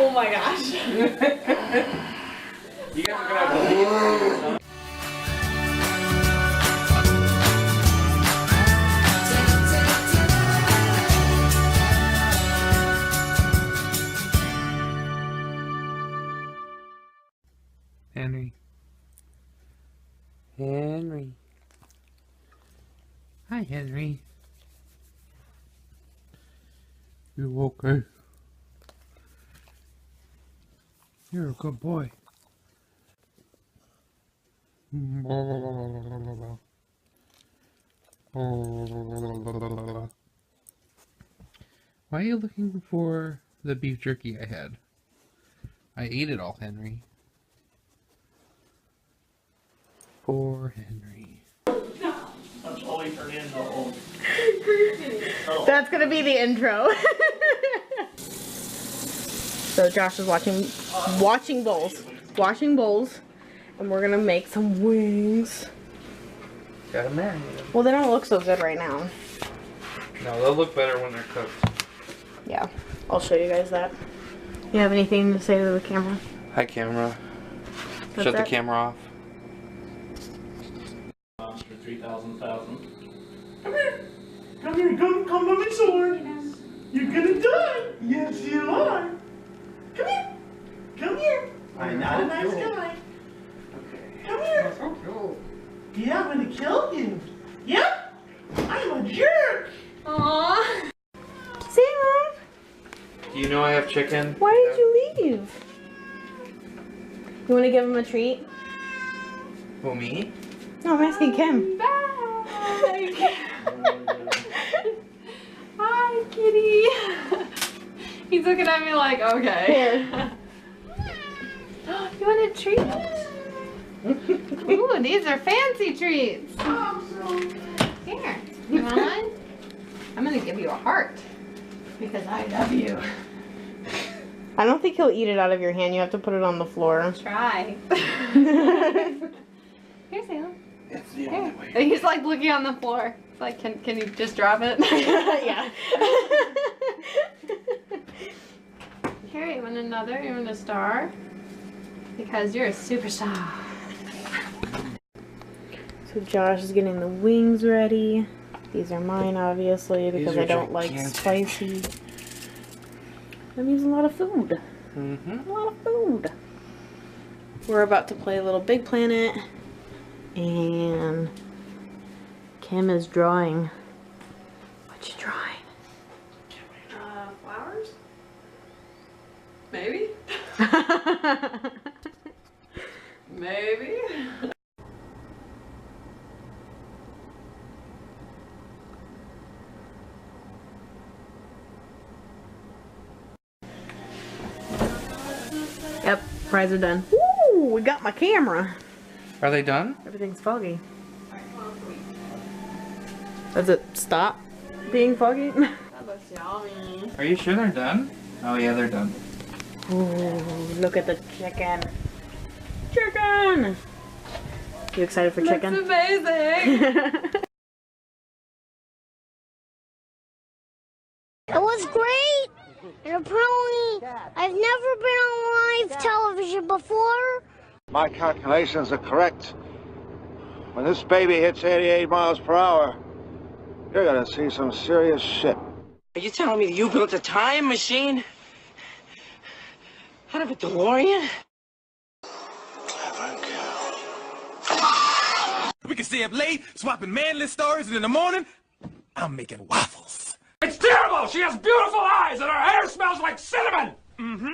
Oh my gosh. You guys are gonna have to leave. Henry. Henry. Hi, Henry. You okay? You're a good boy. Why are you looking for the beef jerky I had? I ate it all, Henry. Poor Henry. That's all we turn in the whole. That's gonna be the intro. So Josh is washing bowls, and we're gonna make some wings. Gotta marinate them. Well, they don't look so good right now. No, they'll look better when they're cooked. Yeah, I'll show you guys that. You have anything to say to the camera? Hi, camera. That's Shut the it? camera off. For 3,000. Come here. Come here. Come on my sword. You're gonna die. Yes, you are. Come here. Come here. I'm not a nice guy. Come here. Yeah, I'm gonna kill you. Yep. I'm a jerk. Aww. See, Mom? Do you know I have chicken? Why did you leave? You want to give him a treat? Who, me? No, I'm asking Kym. Hi, kitty. He's looking at me like, okay. Here. You want a treat? Ooh, these are fancy treats. Here, you want one? I'm gonna give you a heart because I love you. I don't think he'll eat it out of your hand. You have to put it on the floor. Try. Here, Salem. It's the Here. only way. He's like looking on the floor. It's like, can you just drop it? Yeah. Here, you want another? You want a star? Because you're a superstar. So Josh is getting the wings ready. These are mine, obviously, because I don't like spicy. That means a lot of food. Mm-hmm. A lot of food. We're about to play a little Big Planet. And Kym is drawing. What you drawing? Flowers? Maybe? Maybe? Yep, fries are done. Woo! We got my camera. Are they done? Everything's foggy. Does it stop being foggy? That looks yummy. Are you sure they're done? Oh yeah, they're done. Ooh, look at the chicken. Chicken! You excited for chicken? Looks amazing! It was great, and apparently I've never been on live television before. My calculations are correct. When this baby hits 88 miles per hour, you're gonna see some serious shit. Are you telling me that you built a time machine out of a DeLorean? Clever girl. We can stay up late, swapping manly stories, and in the morning, I'm making waffles. It's terrible! She has beautiful eyes, and her hair smells like cinnamon! Mm-hmm.